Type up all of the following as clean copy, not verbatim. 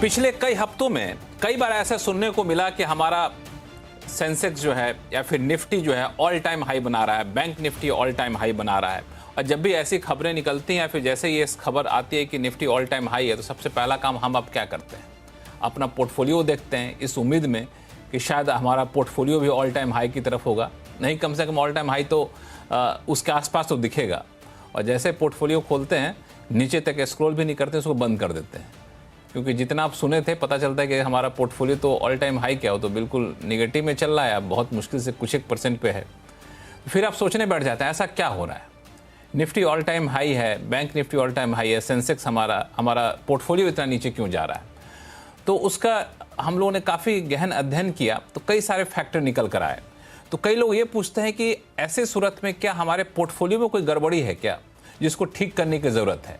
पिछले कई हफ्तों में कई बार ऐसा सुनने को मिला कि हमारा सेंसेक्स जो है या फिर निफ्टी जो है ऑल टाइम हाई बना रहा है, bank Nifty all time high बना रहा है। और जब भी ऐसी खबरें निकलती हैं या फिर जैसे ये खबर आती है कि निफ्टी ऑल टाइम हाई है, तो सबसे पहला काम हम अब क्या करते हैं, अपना पोर्टफोलियो देखते हैं इस उम्मीद में कि शायद हमारा पोर्टफोलियो भी ऑल टाइम हाई की तरफ होगा। नहीं, कम से कम ऑल टाइम हाई तो उसके आसपास तो दिखेगा। और जैसे पोर्टफोलियो खोलते हैं, नीचे तक स्क्रॉल भी नहीं करते, उसको बंद कर देते हैं, क्योंकि जितना आप सुने थे पता चलता है कि हमारा पोर्टफोलियो तो ऑल टाइम हाई क्या हो, तो बिल्कुल निगेटिव में चल रहा है, अब बहुत मुश्किल से कुछ 1% पे है। फिर आप सोचने बैठ जाते हैं ऐसा क्या हो रहा है। निफ्टी ऑल टाइम हाई है, bank Nifty all time high है, सेंसेक्स हमारा पोर्टफोलियो इतना नीचे क्यों जा रहा है। तो उसका हम लोगों ने काफ़ी गहन अध्ययन किया, तो कई सारे फैक्टर निकल कर आए। तो कई लोग ये पूछते हैं कि ऐसे सूरत में क्या हमारे पोर्टफोलियो में कोई गड़बड़ी है क्या, जिसको ठीक करने की ज़रूरत है।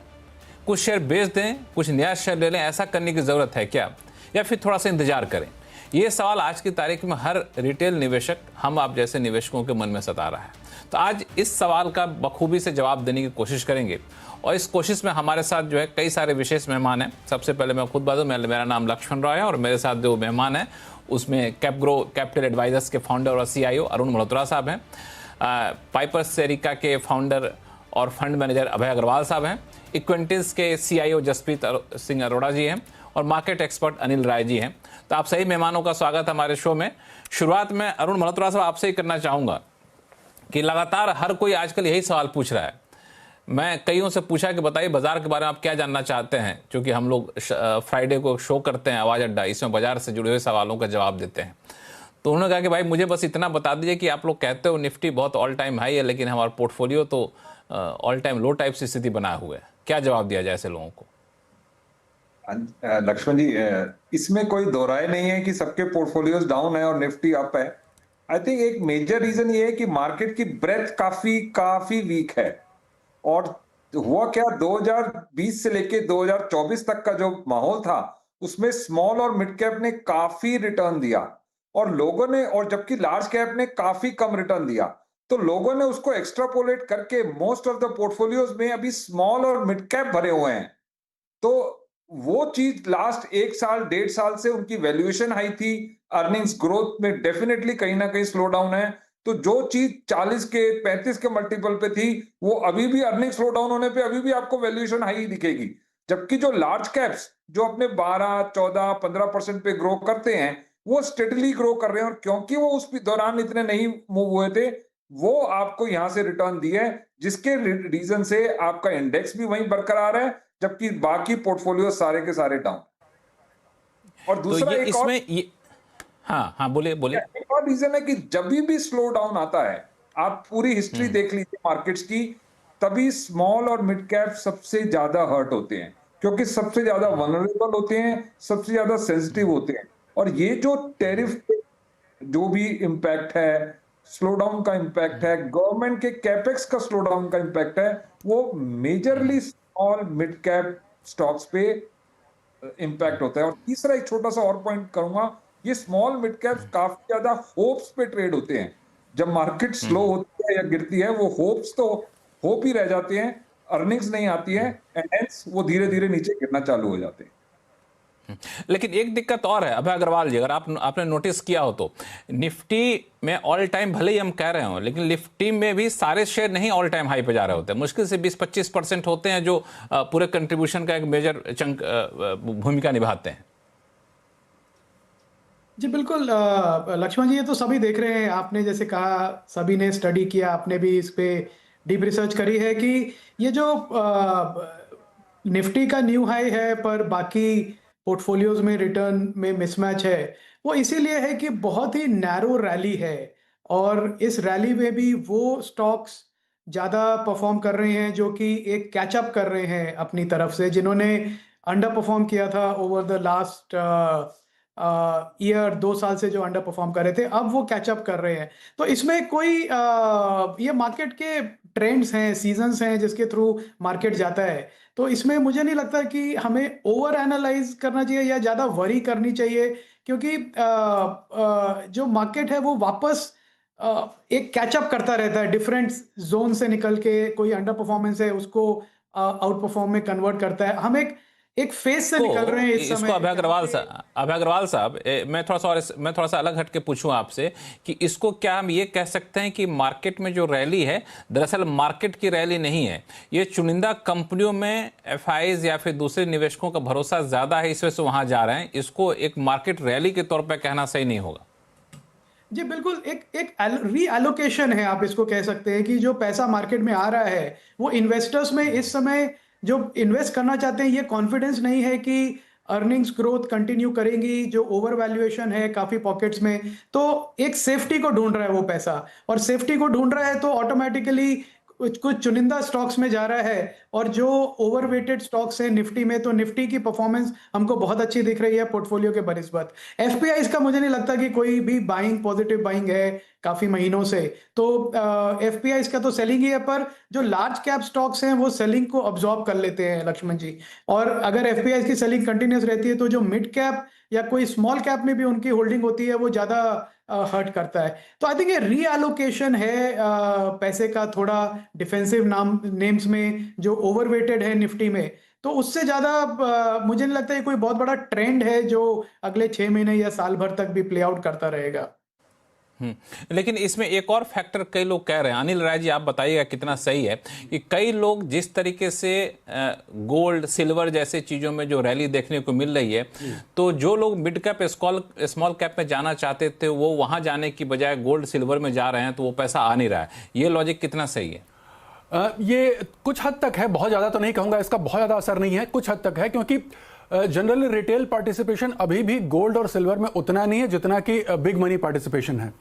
कुछ शेयर बेच दें, कुछ नया शेयर ले लें, ऐसा करने की ज़रूरत है क्या, या फिर थोड़ा सा इंतजार करें। ये सवाल आज की तारीख में हर रिटेल निवेशक, हम आप जैसे निवेशकों के मन में सता रहा है। तो आज इस सवाल का बखूबी से जवाब देने की कोशिश करेंगे, और इस कोशिश में हमारे साथ जो है कई सारे विशेष मेहमान हैं। सबसे पहले मैं खुद बता दूं, मेरा नाम लक्ष्मण राय है, और मेरे साथ जो मेहमान हैं उसमें कैपग्रो कैपिटल एडवाइजर्स के फाउंडर और CIO अरुण मल्होत्रा साहब हैं, पाइपर्स सेरिका के फाउंडर और फंड मैनेजर अभय अग्रवाल साहब हैं, इक्वेंटिस के CIO जसप्रीत सिंह अरोड़ा जी हैं, और मार्केट एक्सपर्ट अनिल राय जी हैं। तो आप सही मेहमानों का स्वागत हमारे शो में। शुरुआत में अरुण मल्होत्रा साहब आपसे ही करना चाहूँगा कि लगातार हर कोई आजकल यही सवाल पूछ रहा है। मैं कईयों से पूछा कि बताइए बाजार के बारे में आप क्या जानना चाहते हैं, क्योंकि हम लोग फ्राइडे को शो करते हैं आवाज़ अड्डा, इसमें बाजार से जुड़े हुए सवालों का जवाब देते हैं। तो उन्होंने कहा कि भाई मुझे बस इतना बता दीजिए कि आप लोग कहते हो निफ्टी बहुत ऑल टाइम हाई है, लेकिन हमारा पोर्टफोलियो तो ऑल टाइम लो टाइप की स्थिति बनाए हुए है। क्या जवाब दिया जाए ऐसे लोगों को? लक्ष्मण जी, इसमें कोई दो राय नहीं है कि सबके पोर्टफोलियोज डाउन है और निफ्टी अप है। आई थिंक एक मेजर रीजन ये है कि मार्केट की ब्रेथ काफी वीक है। और हुआ क्या, 2020 से लेके 2024 तक का जो माहौल था, उसमें स्मॉल और मिड कैप ने काफी रिटर्न दिया, और लोगों ने, और जबकि लार्ज कैप ने काफी कम रिटर्न दिया। तो लोगों ने उसको एक्स्ट्रापोलेट करके मोस्ट ऑफ द पोर्टफोलियोज में अभी स्मॉल और मिड कैप भरे हुए हैं। तो वो चीज लास्ट 1 साल 1.5 साल से उनकी वैल्यूएशन हाई थी, अर्निंग्स ग्रोथ में डेफिनेटली कहीं ना कहीं स्लो डाउन है। तो जो चीज 40 के 35 के मल्टीपल पे थी, वो अभी भी अर्निंग स्लो डाउन होने पे अभी भी आपको वैल्यूएशन हाई दिखेगी। जबकि जो लार्ज कैप्स जो अपने 12 14 15% पे ग्रो करते हैं, वो स्टेडली ग्रो कर रहे हैं, और क्योंकि वो उस दौरान इतने नहीं मूव हुए थे, वो आपको यहां से रिटर्न दिए, जिसके रीजन से आपका इंडेक्स भी वहीं बरकरार है, जबकि बाकी पोर्टफोलियो सारे के सारे डाउन। और दूसरा तो एक इसमें और, ये हाँ बोलिए बोलिए। एक और रीजन है कि जब भी स्लो डाउन आता है, आप पूरी हिस्ट्री देख लीजिए मार्केट्स की, तभी स्मॉल और मिड कैप सबसे ज्यादा हर्ट होते हैं, क्योंकि सबसे ज्यादा वनरेबल होते हैं, सबसे ज्यादा सेंसिटिव होते हैं। और ये जो टैरिफ जो भी इम्पैक्ट है, स्लो डाउन का इम्पैक्ट है, गवर्नमेंट के कैपेक्स का स्लो डाउन का इम्पैक्ट है, वो majorly small mid cap stocks पे इम्पैक्ट होता है। और तीसरा एक छोटा सा और पॉइंट करूंगा, ये स्मॉल मिड कैप्स काफी ज्यादा होप्स पे ट्रेड होते हैं। जब मार्केट स्लो होती है या गिरती है, वो होप्स तो होप ही रह जाते हैं, अर्निंग्स नहीं आती है, एंड हेंस वो धीरे धीरे नीचे गिरना चालू हो जाते हैं। लेकिन एक दिक्कत और है अभय अग्रवाल जी, अगर आपने नोटिस किया हो तो निफ्टी में ऑल टाइम भले ही हम कह रहे हो, लेकिन निफ्टी में भी सारे शेयर नहीं ऑल टाइम हाई पे जा रहे होते हैं। मुश्किल से 20-25% होते हैं जो पूरे कंट्रीब्यूशन का एक मेजर चंक भूमिका निभाते हैं। जी बिल्कुल लक्ष्मण जी, ये तो सभी देख रहे हैं। आपने जैसे कहा, सभी ने स्टडी किया, आपने भी इस पे डीप रिसर्च करी है कि ये जो निफ्टी का न्यू हाई है पर बाकी पोर्टफोलियोज में रिटर्न में मिसमैच है, वो इसीलिए है कि बहुत ही नैरो रैली है, और इस रैली में भी वो स्टॉक्स ज़्यादा परफॉर्म कर रहे हैं जो कि एक कैचअप कर रहे हैं अपनी तरफ से, जिन्होंने अंडर परफॉर्म किया था ओवर द लास्ट ईयर, 2 साल से जो अंडर परफॉर्म कर रहे थे, अब वो कैचअप कर रहे हैं। तो इसमें कोई ये मार्केट के ट्रेंड्स हैं, सीजन्स हैं जिसके थ्रू मार्केट जाता है। तो इसमें मुझे नहीं लगता कि हमें ओवर एनालाइज करना चाहिए या ज़्यादा वरी करनी चाहिए, क्योंकि जो मार्केट है वो वापस एक कैचअप करता रहता है, डिफरेंट जोन से निकल के कोई अंडर परफॉर्मेंस है उसको आउट परफॉर्म में कन्वर्ट करता है। हम एक एक फेज से निकल रहे हैं इस इसको समय। अभय अग्रवाल साहब, मैं थोड़ा सा अलग हट के पूछूं आपसे कि इसको क्या हम ये कह सकते हैं कि मार्केट में जो रैली है दरअसल मार्केट की रैली नहीं है, ये चुनिंदा कंपनियों में एफआईज या फिर दूसरे निवेशकों का भरोसा ज्यादा है, इस वजह से वहां जा रहे हैं, इसको एक मार्केट रैली के तौर पर कहना सही नहीं होगा? जी बिल्कुल, एक रीएलोकेशन है, आप इसको कह सकते हैं कि जो पैसा मार्केट में आ रहा है वो इन्वेस्टर्स में इस समय जो इन्वेस्ट करना चाहते हैं, ये कॉन्फिडेंस नहीं है कि अर्निंग्स ग्रोथ कंटिन्यू करेंगी, जो ओवर वैल्यूएशन है काफी पॉकेट्स में, तो एक सेफ्टी को ढूंढ रहा है वो पैसा, और सेफ्टी को ढूंढ रहा है तो ऑटोमेटिकली कुछ कुछ चुनिंदा स्टॉक्स में जा रहा है। और जो ओवरवेटेड स्टॉक्स है निफ्टी में, तो निफ्टी की परफॉर्मेंस हमको बहुत अच्छी दिख रही है पोर्टफोलियो के बनिस्बत। एफपीआई का मुझे नहीं लगता कि कोई भी बाइंग, पॉजिटिव बाइंग है काफी महीनों से, तो एफपीआई का तो सेलिंग ही है, पर जो लार्ज कैप स्टॉक्स हैं वो सेलिंग को अब्सॉर्ब कर लेते हैं लक्ष्मण जी। और अगर एफपीआई की सेलिंग कंटिन्यूस रहती है तो जो मिड कैप या कोई स्मॉल कैप में भी उनकी होल्डिंग होती है वो ज्यादा हर्ट करता है। तो आई थिंक ये रीएलोकेशन है पैसे का, थोड़ा डिफेंसिव नेम्स में जो ओवरवेटेड है निफ्टी में, तो उससे ज्यादा मुझे नहीं लगता ये कोई बहुत बड़ा ट्रेंड है जो अगले 6 महीने या साल भर तक भी प्ले आउट करता रहेगा। लेकिन इसमें एक और फैक्टर कई लोग कह रहे हैं, अनिल राय जी आप बताइएगा कितना सही है, कि कई लोग जिस तरीके से गोल्ड सिल्वर जैसे चीज़ों में जो रैली देखने को मिल रही है, तो जो लोग मिड कैप स्मॉल कैप में जाना चाहते थे वो वहां जाने की बजाय गोल्ड सिल्वर में जा रहे हैं, तो वो पैसा आ नहीं रहा है। ये लॉजिक कितना सही है? ये कुछ हद तक है, बहुत ज़्यादा तो नहीं कहूँगा, इसका बहुत ज़्यादा असर नहीं है, कुछ हद तक है, क्योंकि जनरली रिटेल पार्टिसिपेशन अभी भी गोल्ड और सिल्वर में उतना नहीं है जितना कि बिग मनी पार्टिसिपेशन है।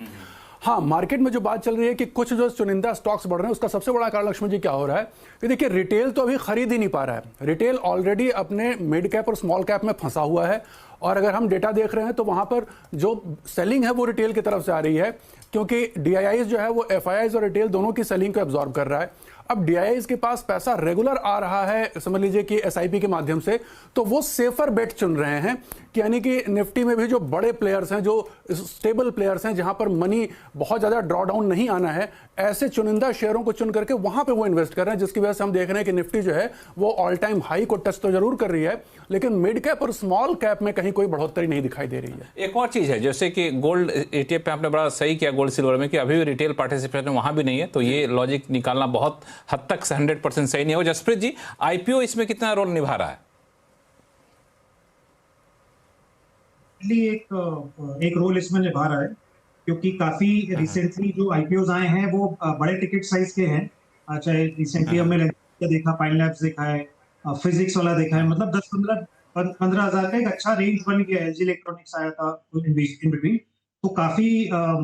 हाँ, मार्केट में जो बात चल रही है कि कुछ जो चुनिंदा स्टॉक्स बढ़ रहे हैं, उसका सबसे बड़ा कारण लक्ष्मण जी क्या हो रहा है कि देखिए रिटेल तो अभी खरीद ही नहीं पा रहा है। रिटेल ऑलरेडी अपने मिड कैप और स्मॉल कैप में फंसा हुआ है, और अगर हम डेटा देख रहे हैं तो वहां पर जो सेलिंग है वो रिटेल की तरफ से आ रही है, क्योंकि डीआईआईज जो है वो एफआईआईज और रिटेल दोनों की सेलिंग को एब्जॉर्ब कर रहा है। अब डीआईआईज के पास पैसा रेगुलर आ रहा है, समझ लीजिए कि एसआईपी के माध्यम से, तो वो सेफर बेट चुन रहे हैं कि यानी कि निफ्टी में भी जो बड़े प्लेयर्स हैं, जो स्टेबल प्लेयर्स हैं, जहां पर मनी बहुत ज्यादा ड्रॉ डाउन नहीं आना है, ऐसे चुनिंदा शेयरों को चुन करके वहां पे वो इन्वेस्ट कर रहे हैं, जिसकी वजह से हम देख रहे हैं कि निफ्टी जो है वो ऑल टाइम हाई को टच तो जरूर कर रही है, लेकिन मिड कैप और स्मॉल कैप में कहीं कोई बढ़ोतरी नहीं दिखाई दे रही है। एक और चीज है, जैसे कि गोल्ड ETF पे आपने बड़ा सही किया गोल्ड सिल्वर में, कि अभी भी रिटेल पार्टिसिपेशन वहां भी नहीं है, तो ये लॉजिक निकालना बहुत हद तक 100% सही नहीं हो। जसप्रीत जी, आईपीओ इसमें कितना रोल निभा रहा है? एक रोल इसमें निभा रहा है, क्योंकि काफी रिसेंटली जो आईपीओज आए हैं वो बड़े टिकट साइज के हैं। चाहे रिसेंटली हमने देखा, पाइन लैब्स देखा है, फिजिक्स वाला देखा है, मतलब 10-15 हजार का एक अच्छा रेंज बन गया है। एलजी इलेक्ट्रॉनिक्स आया था इन बिटवीन, तो काफी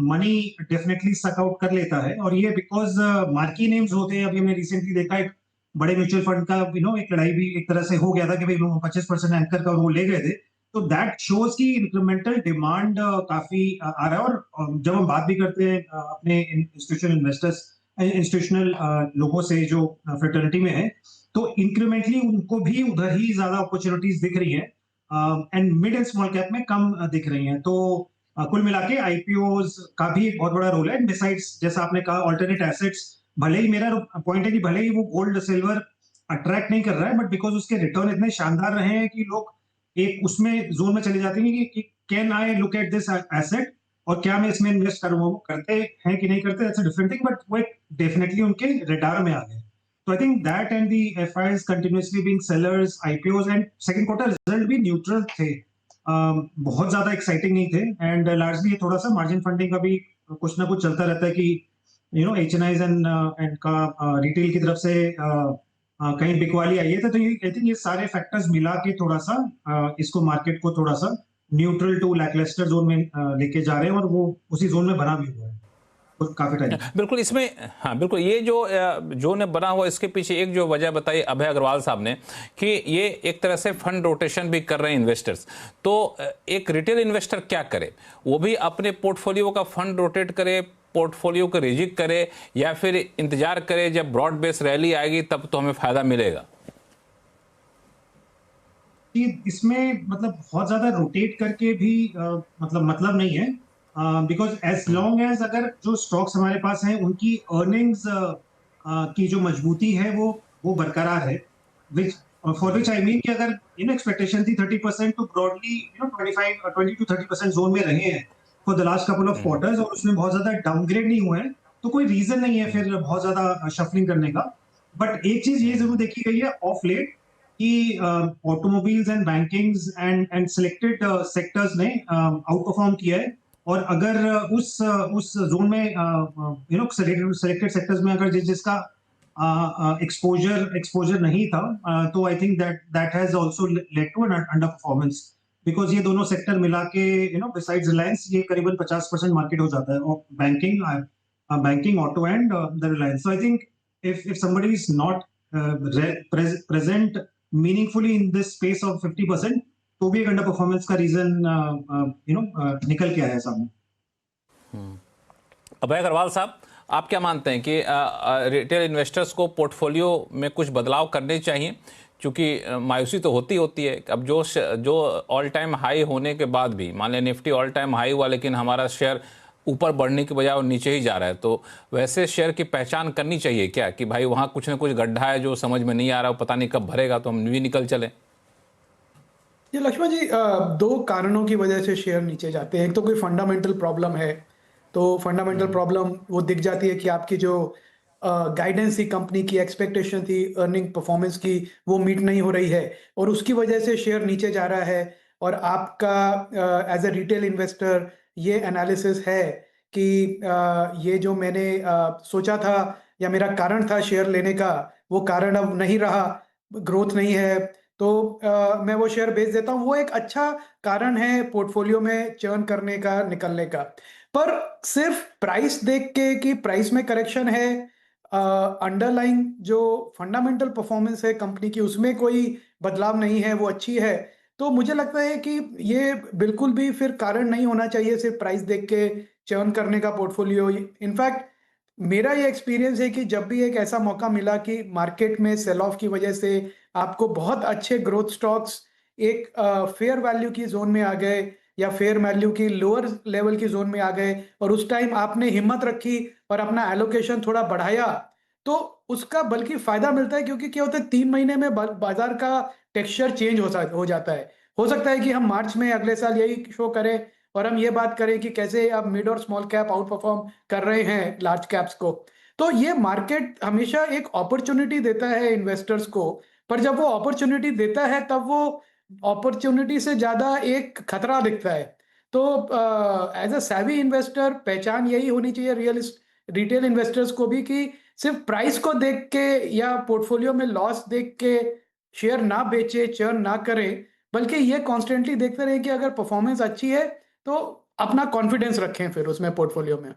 मनी डेफिनेटली सक आउट कर लेता है। और ये बिकॉज मार्की नेम्स होते हैं। अभी हमने रिसेंटली देखा एक बड़े म्यूचुअल फंड का एक लड़ाई भी एक तरह से हो गया था कि भाई 25% एंकर का वो ले गए थे, तो दैट शोज की इंक्रीमेंटल डिमांड काफी आ रहा है। और जब हम बात भी करते हैं अपने इंस्टीट्यूशनल लोगों से जो फ्रेटर्निटी में है, तो इंक्रीमेंटली उनको भी उधर ही ज्यादा अपॉर्चुनिटीज दिख रही है, and mid and small cap में कम दिख रही हैं। तो कुल मिला के आईपीओज का भी एक बहुत बड़ा रोल है। बिसाइड्स, जैसा आपने कहा, ऑल्टरनेट एसेट्स, भले ही मेरा पॉइंट है कि भले ही वो गोल्ड सिल्वर अट्रैक्ट नहीं कर रहा है, बट बिकॉज उसके रिटर्न इतने शानदार रहे हैं कि लोग एक उसमें जोन में चले जाते हैं कि can I look at this asset, और क्या मैं इसमें इन्वेस्ट करूं। वो करते हैं कि नहीं करते, that's a different thing, but वो डेफिनेटली उनके रडार में आ गए। तो I think that and the FIIs continuously being sellers, IPOs, and second quarter result भी न्यूट्रल थे, बहुत ज्यादा एक्साइटिंग नहीं थे। एंड लार्जली थोड़ा सा मार्जिन फंडिंग का भी कुछ ना कुछ चलता रहता है कि एचएनआईज एंड का रिटेल की तरफ से कहीं बिकवाली आई है। तो आई थिंक ये सारे फैक्टर्स मिला के थोड़ा सा इसको मार्केट को थोड़ा सा न्यूट्रल टू लैकलस्टर जोन में लेके जा रहे हैं, और वो उसी जोन में बना भी हुआ है काफी टाइम। बिल्कुल, इसमें हाँ बिल्कुल, ये जो जोन बना हुआ, इसके पीछे एक जो वजह बताई अभय अग्रवाल साहब ने, कि ये एक तरह से फंड रोटेशन भी कर रहे हैं इन्वेस्टर्स। तो एक रिटेल इन्वेस्टर क्या करे? वो भी अपने पोर्टफोलियो का फंड रोटेट करे, पोर्टफोलियो को रिजिक करे, या फिर इंतजार करे जब ब्रॉड बेस रैली आएगी तब तो हमें फायदा मिलेगा? इसमें मतलब बहुत ज्यादा रोटेट करके भी मतलब नहीं है, बिकॉज एज लॉन्ग एज अगर जो स्टॉक्स हमारे पास हैं उनकी अर्निंग्स की जो मजबूती है वो बरकरार है, which for which I mean कि अगर एक्सपेक्टेशन थी 30% तो ब्रॉडली 20 to 30% जोन में रहे हैं for the last couple of quarters, और उसमें बहुत ज्यादा डाउनग्रेड नहीं हुए हैं, तो कोई रीजन नहीं है फिर बहुत ज्यादा शफलिंग करने का। बट एक चीज ये जरूर देखी गई है ऑफ लेट कि automobiles and bankings and selected sectors ने आउट परफॉर्म किया है, और अगर उस जोन में सिलेक्टेड सेक्टर्स में अगर जिसका एक्सपोजर नहीं था, तो I think that has also led to an underperformance, because ये दोनों सेक्टर मिला के बिसाइड्स रिलायंस ये करीबन 50% मार्केट हो जाता है, banking auto and the Reliance. So I think if somebody is not present meaningfully in this space of 50%, तो भी एक अंडर परफॉर्मेंस का रीजन निकल के आया सामने। अभय अग्रवाल साहब, आप क्या मानते हैं कि रिटेल इन्वेस्टर्स को पोर्टफोलियो में कुछ बदलाव करने चाहिए, क्योंकि मायूसी तो होती है। अब जो ऑल टाइम हाई होने के बाद भी, मान लें निफ्टी ऑल टाइम हाई हुआ लेकिन हमारा शेयर ऊपर बढ़ने के बजाय वो नीचे ही जा रहा है, तो वैसे शेयर की पहचान करनी चाहिए क्या कि भाई वहाँ कुछ ना कुछ गड्ढा है जो समझ में नहीं आ रहा, पता नहीं कब भरेगा, तो हम भी निकल चले? ये लक्ष्मण जी, दो कारणों की वजह से शेयर नीचे जाते हैं। एक तो कोई फंडामेंटल प्रॉब्लम है, तो फंडामेंटल प्रॉब्लम वो दिख जाती है कि आपकी जो गाइडेंस थी, कंपनी की एक्सपेक्टेशन थी अर्निंग परफॉर्मेंस की, वो मीट नहीं हो रही है, और उसकी वजह से शेयर नीचे जा रहा है। और आपका एज ए रिटेल इन्वेस्टर ये एनालिसिस है कि ये जो मैंने सोचा था या मेरा कारण था शेयर लेने का, वो कारण अब नहीं रहा, ग्रोथ नहीं है, तो मैं वो शेयर बेच देता हूँ। वो एक अच्छा कारण है पोर्टफोलियो में चर्न करने का, निकलने का। पर सिर्फ प्राइस देख के कि प्राइस में करेक्शन है, अंडरलाइंग जो फंडामेंटल परफॉर्मेंस है कंपनी की उसमें कोई बदलाव नहीं है, वो अच्छी है, तो मुझे लगता है कि ये बिल्कुल भी फिर कारण नहीं होना चाहिए सिर्फ प्राइस देख के चर्न करने का पोर्टफोलियो। इनफैक्ट मेरा ये एक्सपीरियंस है कि जब भी एक ऐसा मौका मिला कि मार्केट में सेल ऑफ की वजह से आपको बहुत अच्छे ग्रोथ स्टॉक्स एक फेयर वैल्यू की जोन में आ गए या फेयर वैल्यू की लोअर लेवल की जोन में आ गए, और उस टाइम आपने हिम्मत रखी और अपना एलोकेशन थोड़ा बढ़ाया, तो उसका बल्कि फायदा मिलता है। क्योंकि क्या होता है, 3 महीने में बाजार का टेक्सचर चेंज हो जाता है। हो सकता है कि हम मार्च में अगले साल यही शो करें और हम ये बात करें कि कैसे अब मिड और स्मॉल कैप आउट परफॉर्म कर रहे हैं लार्ज कैप्स को। तो ये मार्केट हमेशा एक अपॉर्चुनिटी देता है इन्वेस्टर्स को, पर जब वो अपॉर्चुनिटी देता है तब वो अपॉर्चुनिटी से ज्यादा एक खतरा दिखता है। तो एज अ सैवी इन्वेस्टर पहचान यही होनी चाहिए रिटेल इन्वेस्टर्स को भी कि सिर्फ प्राइस को देख के या पोर्टफोलियो में लॉस देख के शेयर ना बेचे, चर्न ना करें, बल्कि ये कॉन्स्टेंटली देखते रहे कि अगर परफॉर्मेंस अच्छी है तो अपना कॉन्फिडेंस रखें फिर उसमें पोर्टफोलियो में।